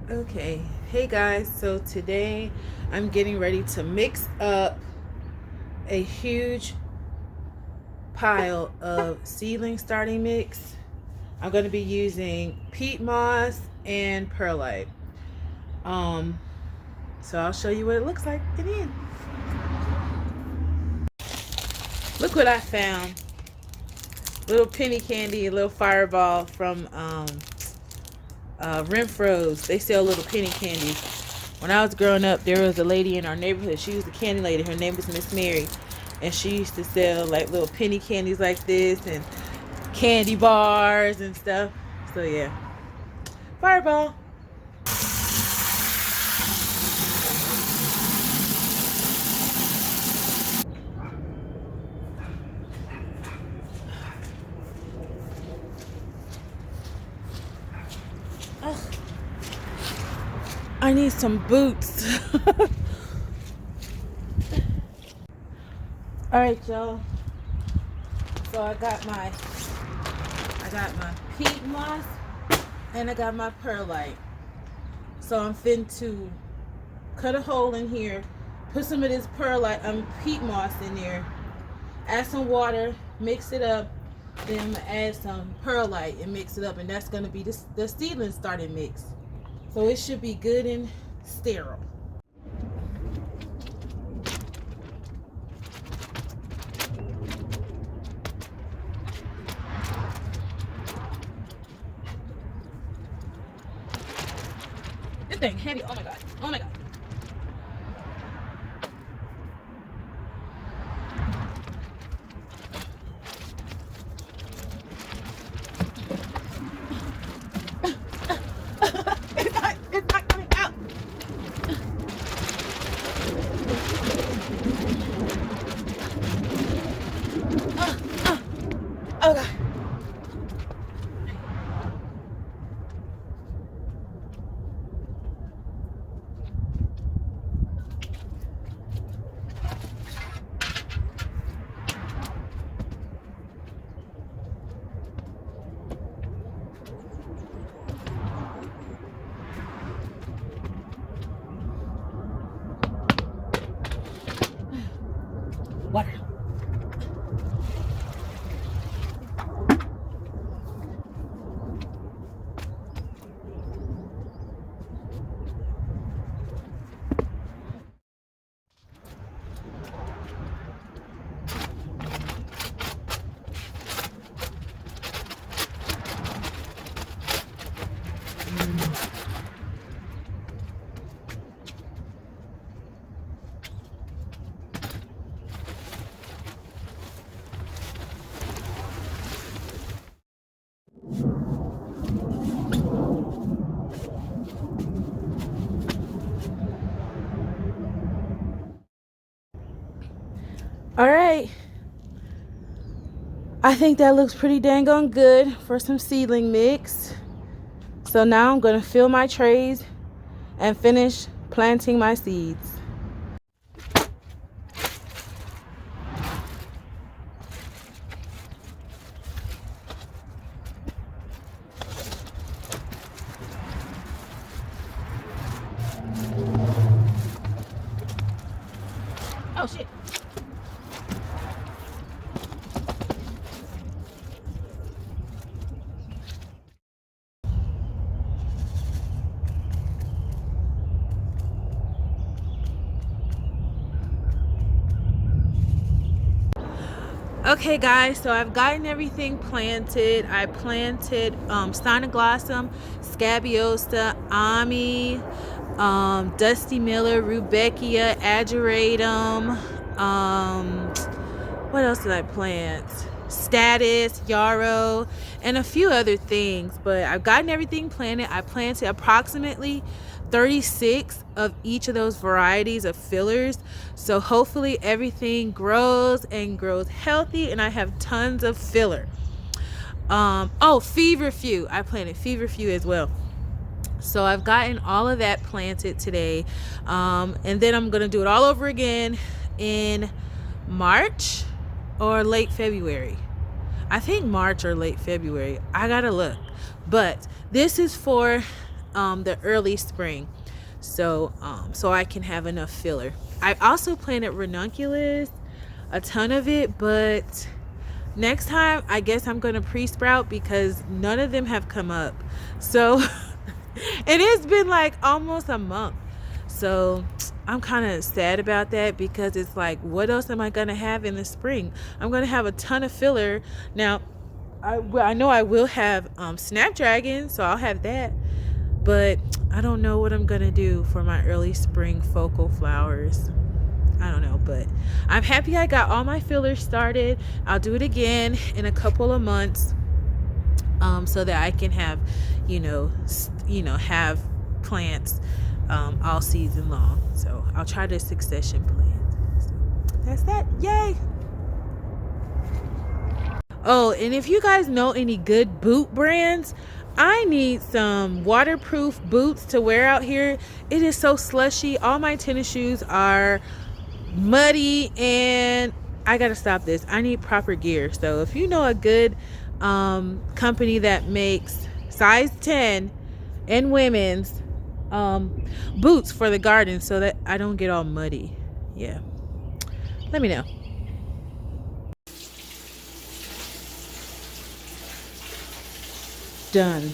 Okay, hey guys, so today I'm getting ready to mix up a huge pile of seedling starting mix. I'm going to be using peat moss and perlite. Um, so I'll show you what it looks like in the end. Look what I found. Little penny candy, a little fireball from Renfro's. They sell little penny candies. When I was growing up, there was a lady in our neighborhood. She was a candy lady. Her name was Miss Mary. And she used to sell like little penny candies like this and candy bars and stuff. So yeah. Fireball. Ugh. I need some boots. Alright, y'all. So I got my peat moss and I got my perlite. So I'm finna to cut a hole in here, put some of this perlite, peat moss in there, add some water, mix it up, then I'm gonna add some perlite and mix it up, and that's gonna be the seedling starting mix. So it should be good and sterile. This thing heavy. Oh my god. Oh my god. It's not coming out. Oh god. Water. All right. I think that looks pretty dang on good for some seedling mix. So now I'm gonna fill my trays and finish planting my seeds. Oh shit. Okay guys, so I've gotten everything planted. I planted Steinoglossum, Scabiosa, Ami, Dusty Miller, Rudbeckia, Ageratum, what else did I plant? Status, Yarrow, and a few other things. But I've gotten everything planted. I planted approximately 36 of each of those varieties of fillers. So hopefully everything grows and grows healthy, and I have tons of filler. Oh, Feverfew. I planted Feverfew as well. So I've gotten all of that planted today. And then I'm going to do it all over again in March or late February. I think March or late February. I gotta look. But this is for the early spring, so so I can have enough filler. I also planted ranunculus, a ton of it, but next time I guess I'm gonna pre-sprout because none of them have come up. So and it's been like almost a month, so I'm kind of sad about that because it's like, what else am I gonna have in the spring? I'm gonna have a ton of filler. Now I know I will have snapdragon, so I'll have that, but I don't know what I'm gonna do for my early spring focal flowers. I don't know, but I'm happy I got all my fillers started. I'll do it again in a couple of months, so that I can have, have plants all season long. So I'll try to succession plant. So that's that. Yay! Oh, and if you guys know any good boot brands, I need some waterproof boots to wear out here. It is so slushy. All my tennis shoes are muddy and I gotta stop this. I need proper gear. So if you know a good company that makes size 10 and women's boots for the garden so that I don't get all muddy, yeah, let me know. Done.